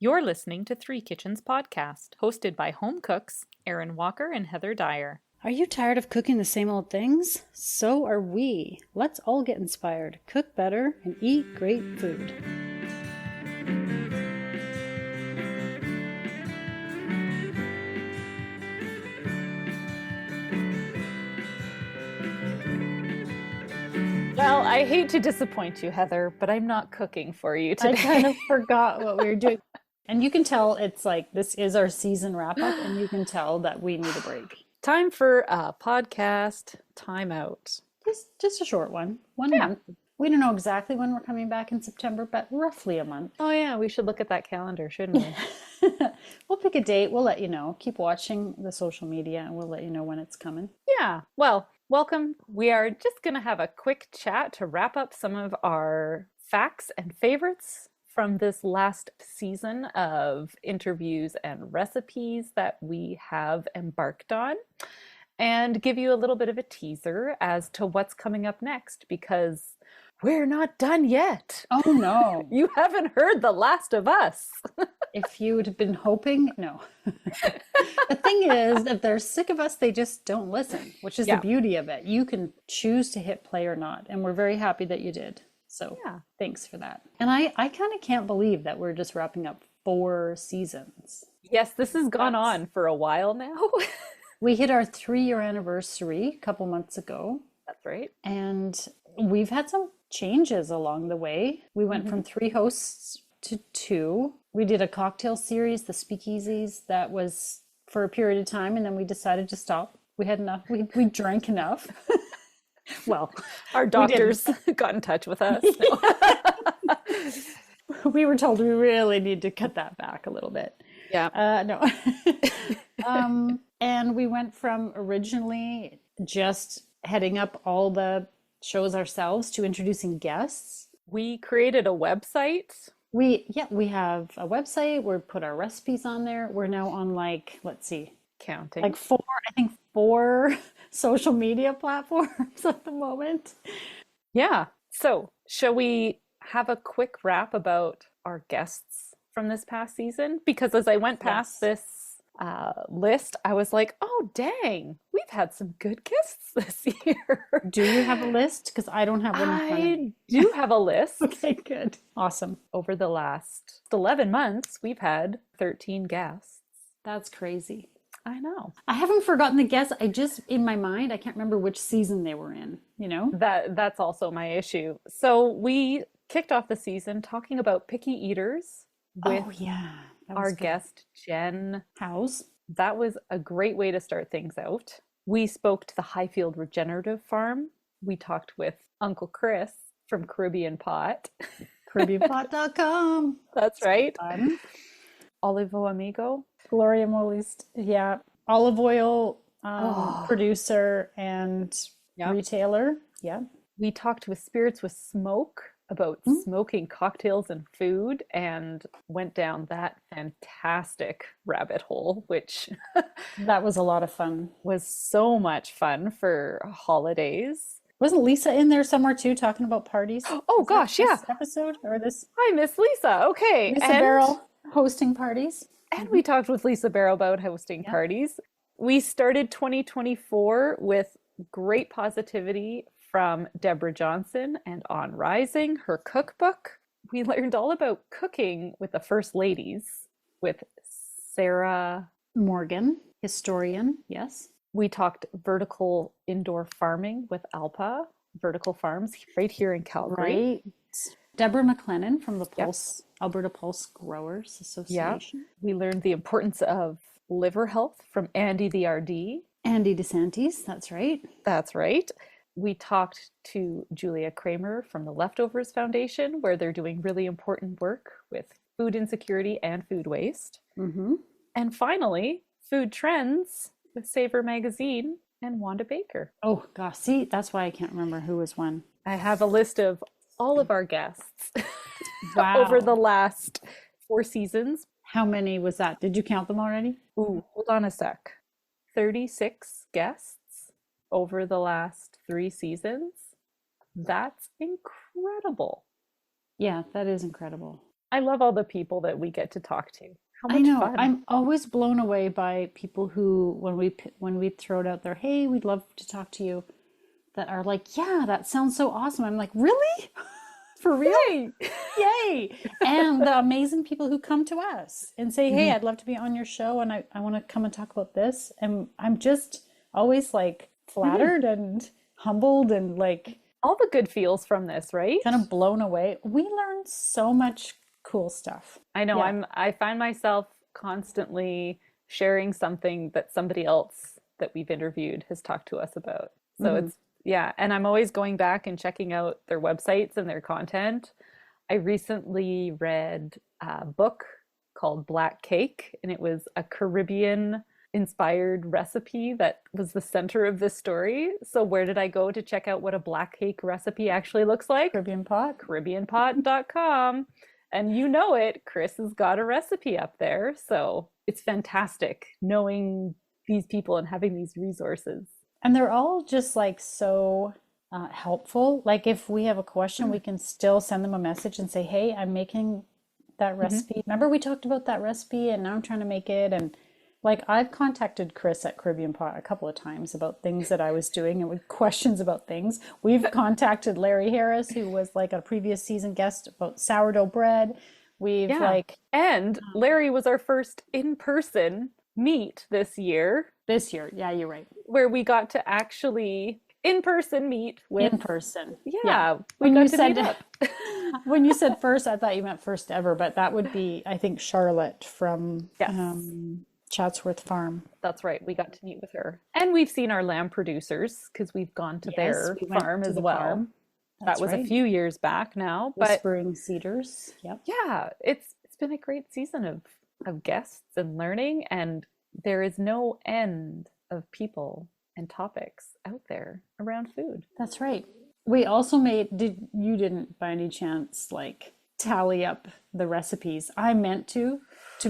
You're listening to Three Kitchens Podcast, hosted by home cooks Erin Walker and Heather Dyer. Are you tired of cooking the same old things? So are we. Let's all get inspired, cook better, and eat great food. Well, I hate to disappoint you, Heather, but I'm not cooking for you today. I kind of forgot what we were doing. And you can tell it's like this is our season wrap up, and you can tell that we need a break. Time for a podcast timeout. Just a short one. One month. We don't know exactly when we're coming back in September, but roughly a month. Oh yeah, we should look at that calendar, shouldn't we? We'll pick a date. We'll let you know. Keep watching the social media and we'll let you know when it's coming. Yeah. Well, welcome. We are just going to have a quick chat to wrap up some of our facts and favorites from this last season of interviews and recipes that we have embarked on, and give you a little bit of a teaser as to what's coming up next, because we're not done yet. Oh no. You haven't heard The Last of Us. If you'd have been hoping, no. The thing is, if they're sick of us, they just don't listen, which is the beauty of it. You can choose to hit play or not, and we're very happy that you did. So thanks for that. And I kind of can't believe that we're just wrapping up 4 seasons. Yes, this has gone on for a while now. We hit our 3-year anniversary a couple months ago. That's right. And we've had some changes along the way. We went from 3 hosts to 2. We did a cocktail series, the speakeasies, that was for a period of time, and then we decided to stop. We had enough. We drank enough. Well, our doctors got in touch with us. We were told we really need to cut that back a little bit. Yeah. No. And we went from originally just heading up all the shows ourselves to introducing guests. We created a website. We have a website. We put our recipes on there. We're now on counting. Like 4 social media platforms at the moment. Yeah. So shall we have a quick wrap about our guests from this past season? Because as I went past this list, I was like, oh, dang, we've had some good guests this year. Do you have a list? Because I don't have one in front of me. I do have a list. Okay, good. Awesome. Over the last 11 months, we've had 13 guests. That's crazy. I know. I haven't forgotten the guests. I just, in my mind, I can't remember which season they were in, you know? That's also my issue. So we kicked off the season talking about picky eaters with our guest, Jen House. That was a great way to start things out. We spoke to the Highfield Regenerative Farm. We talked with Uncle Chris from Caribbean Pot. CaribbeanPot.com. That's right. Olivo Amigo. Gloria Molly's, olive oil producer and retailer. Yeah. We talked with Spirits with Smoke about smoking cocktails and food, and went down that fantastic rabbit hole, which that was a lot of fun. Was so much fun for holidays. Wasn't Lisa in there somewhere too, talking about parties? Oh gosh, yeah. This episode or this? Hi, Miss Lisa. Okay. Lisa Barrel hosting parties. And we talked with Lisa Barrow about hosting parties. We started 2024 with great positivity from Deborah Johnson and On Rising, her cookbook. We learned all about cooking with the First Ladies with Sarah Morgan, historian, yes. We talked vertical indoor farming with Alpa Vertical Farms right here in Calgary. Right. Deborah McLennan from the Pulse, Alberta Pulse Growers Association. Yeah. We learned the importance of liver health from Andy the RD. Andy DeSantis, that's right. That's right. We talked to Julia Kramer from the Leftovers Foundation, where they're doing really important work with food insecurity and food waste. Mm-hmm. And finally, food trends with Savor Magazine and Wanda Baker. Oh, gosh. See, that's why I can't remember who was one. I have a list of all of our guests wow. over the last 4 seasons. How many was that? Did you count them already? Ooh, hold on a sec. 36 guests over the last 3 seasons. That's incredible. Yeah, that is incredible. I love all the people that we get to talk to. How I much know. fun. I'm always blown away by people who, when we throw it out there, hey, we'd love to talk to you, that are like, yeah, that sounds so awesome. I'm like, really? For real? Yay! Yay. And the amazing people who come to us and say, hey, Mhm. I'd love to be on your show and I want to come and talk about this. And I'm just always like Mhm. flattered and humbled and like All the good feels from this, kind right? of blown away. We learned so much cool stuff. I know Yeah. I find myself constantly sharing something that somebody else that we've interviewed has talked to us about. So Hmm. it's yeah, and I'm always going back and checking out their websites and their content. I recently read a book called Black Cake, and it was a Caribbean inspired recipe that was the center of this story. So where did I go to check out what a black cake recipe actually looks like? Caribbean pot. caribbeanpot.com. And you know it, Chris has got a recipe up there. So it's fantastic knowing these people and having these resources. And they're all just like so helpful. Like if we have a question, we can still send them a message and say, hey, I'm making that Mhm. recipe. Remember we talked about that recipe and now I'm trying to make it. And like I've contacted Chris at Caribbean Pot a couple of times about things that I was doing and with questions about things. We've contacted Larry Harris, who was like a previous season guest about sourdough bread. We've Yeah. like And Larry was our first in person meet this year this year. Yeah, you're right. where we got to actually in person meet with, In person. Yeah. yeah, we When you got to meet said up. when you said first, I thought you meant first ever, but that would be, I think, Charlotte from Yes, Chatsworth Farm. that's right. We got to meet with her. And we've seen our lamb producers because we've gone to Yes, their we went farm to as the well. farm. That That's was a right. few years back now, but Whispering Cedars. Yep. yeah, it's been a great season of guests and learning, and there is no end of people and topics out there around food. That's right. We also made, you didn't by any chance like tally up the recipes. I meant to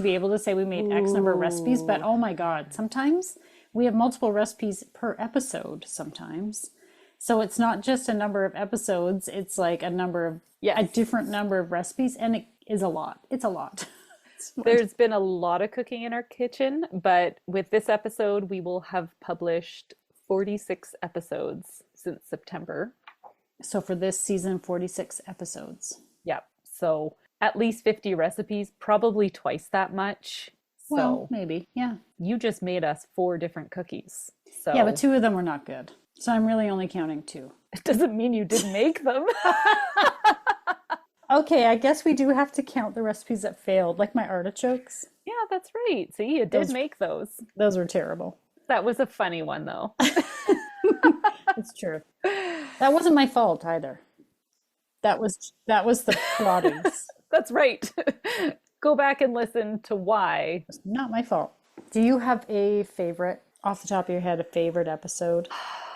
be able to say we made X number of recipes, but Ooh. oh my God, sometimes we have multiple recipes per episode sometimes. So it's not just a number of episodes, it's like a Yes. different number of recipes, and it is a lot. It's a lot. There's been a lot of cooking in our kitchen, but with this episode, we will have published 46 episodes since September. So for this season, 46 episodes. Yep. So at least 50 recipes, probably twice that much. Well, So maybe. Yeah. you just made us four different cookies. Yeah, but So two of them were not good. So I'm really only counting two. it doesn't mean you didn't make them. Okay, I guess we do have to count the recipes that failed, like my artichokes. Yeah, that's right. See, you did Those make those. those were terrible. That was a funny one, though. It's true. That wasn't my fault either. That was the proddings. That's right. Go back and listen to why. It's not my fault. Do you have a favorite off the top of your head, a favorite episode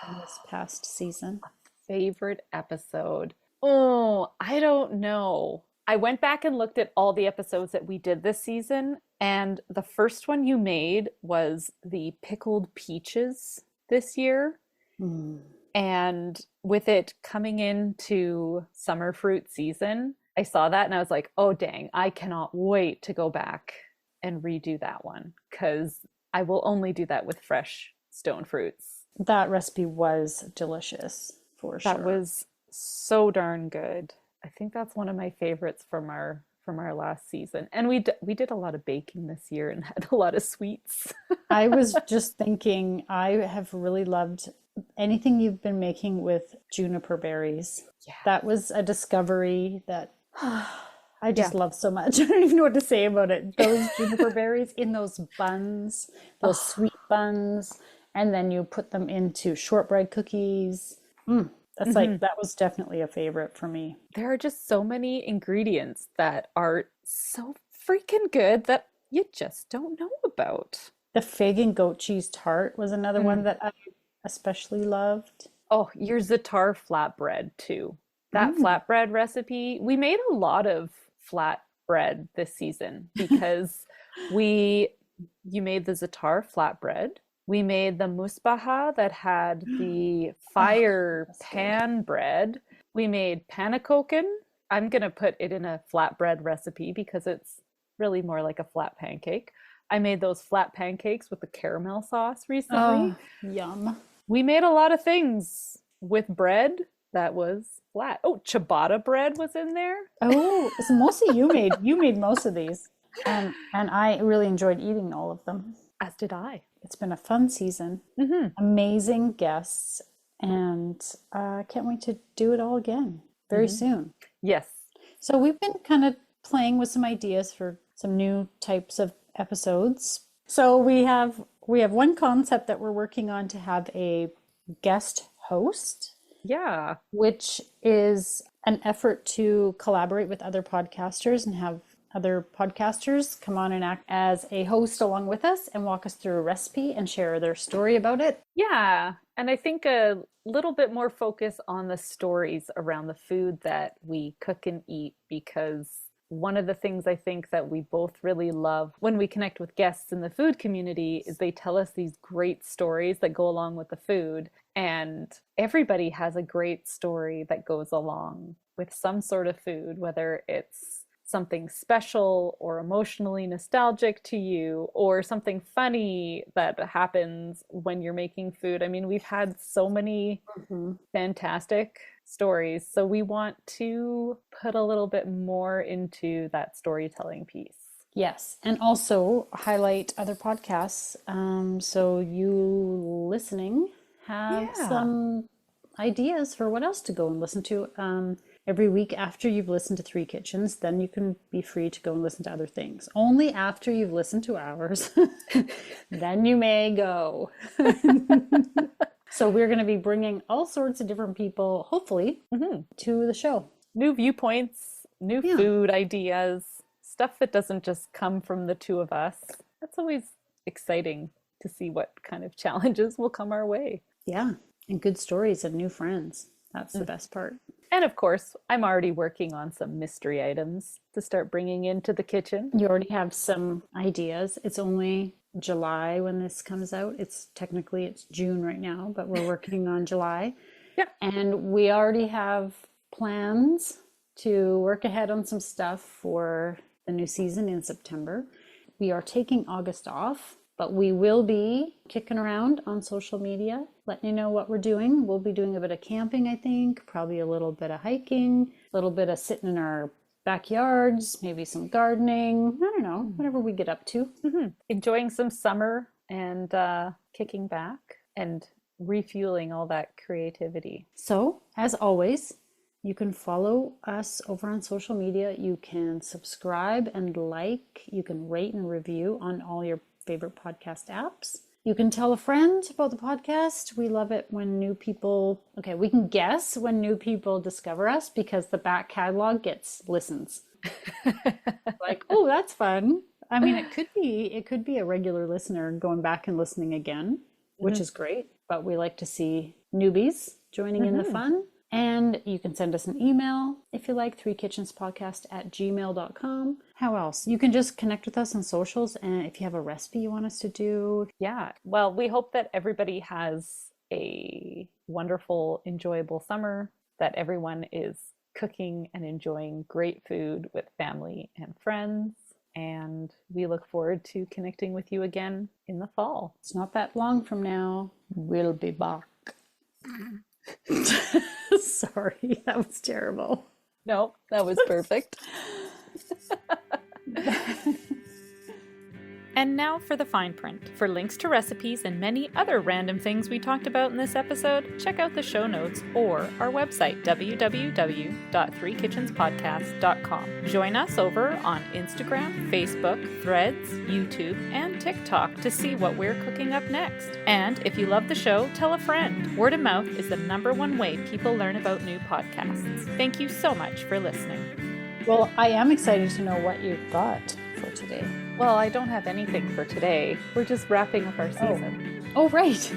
in this past season? Favorite episode? Oh, I don't know. I went back and looked at all the episodes that we did this season, and the first one you made was the pickled peaches this year. Hmm. And with it coming into summer fruit season, I saw that and I was like, oh, dang, I cannot wait to go back and redo that one because I will only do that with fresh stone fruits. That recipe was delicious for That sure. was so darn good. I think that's one of my favorites from our last season. And we did a lot of baking this year and had a lot of sweets. I was just thinking, I have really loved anything you've been making with juniper berries. Yeah. That was a discovery that I Yeah. just love so much. I don't even know what to say about it. Those juniper berries in those buns, those Oh, sweet buns, and then you put them into shortbread cookies. That's like, mhm. that was definitely a favorite for me. There are just so many ingredients that are so freaking good that you just don't know about. The fig and goat cheese tart was another one Mm. that I especially loved. Oh, your za'atar flatbread too. That Mm. flatbread recipe, we made a lot of flatbread this season because we you made the za'atar flatbread. We made the musbaha that had the Oh, fire that's good. pan bread. We made panakoken, I'm going to put it in a flatbread recipe because it's really more like a flat pancake. I made those flat pancakes with the caramel sauce recently. Oh, yum. We made a lot of things with bread that was flat. Oh, ciabatta bread was in there. Oh, so mostly you made most of these. And I really enjoyed eating all of them. As did I. It's been a fun season. Mm-hmm. Amazing guests, and can't wait to do it all again very soon. Yes. So we've been kind of playing with some ideas for some new types of episodes. So we have one concept that we're working on to have a guest host, Yeah. which is an effort to collaborate with other podcasters and have other podcasters come on and act as a host along with us and walk us through a recipe and share their story about it. Yeah. And I think a little bit more focus on the stories around the food that we cook and eat, because one of the things I think that we both really love when we connect with guests in the food community is they tell us these great stories that go along with the food. And everybody has a great story that goes along with some sort of food, whether it's something special or emotionally nostalgic to you or something funny that happens when you're making food. I mean, we've had so many fantastic stories. So we want to put a little bit more into that storytelling piece. Yes, and also highlight other podcasts. So you listening have Yeah. some ideas for what else to go and listen to. Every week after you've listened to Three Kitchens, then you can be free to go and listen to other things. Only after you've listened to ours, then you may go. So we're going to be bringing all sorts of different people, hopefully, to the show. New viewpoints, new food ideas, stuff that doesn't just come from the two of us. That's always exciting to see what kind of challenges will come our way. Yeah, and good stories and new friends. That's the best part. And of course, I'm already working on some mystery items to start bringing into the kitchen. You already have some ideas. It's only July when this comes out. It's June right now, but we're working on July. Yep. And we already have plans to work ahead on some stuff for the new season in September. We are taking August off, but we will be kicking around on social media, letting you know what we're doing. We'll be doing a bit of camping, I think, probably a little bit of hiking, a little bit of sitting in our backyards, maybe some gardening. I don't know, whatever we get up to. Enjoying some summer and kicking back and refueling all that creativity. So, as always, you can follow us over on social media. You can subscribe and like. You can rate and review on all your favorite podcast apps. You can tell a friend about the podcast. We love it when we can guess when new people discover us because the back catalog gets listens. Like, oh, that's fun. I mean, it could be a regular listener going back and listening again, which is great. But we like to see newbies joining in the fun. And you can send us an email if you like, threekitchenspodcast@gmail.com. How else? You can just connect with us on socials, and if you have a recipe you want us to do. Yeah. Well, we hope that everybody has a wonderful, enjoyable summer, that everyone is cooking and enjoying great food with family and friends. And we look forward to connecting with you again in the fall. It's not that long from now. We'll be back. Sorry, that was terrible. No, that was perfect. And now for the fine print. For links to recipes and many other random things we talked about in this episode, check out the show notes or our website, www.threekitchenspodcast.com. Join us over on Instagram, Facebook, Threads, YouTube, and TikTok to see what we're cooking up next. And if you love the show, tell a friend. Word of mouth is the #1 way people learn about new podcasts. Thank you so much for listening. Well, I am excited to know what you've got for today. Well, I don't have anything for today. We're just wrapping up our season. Oh right.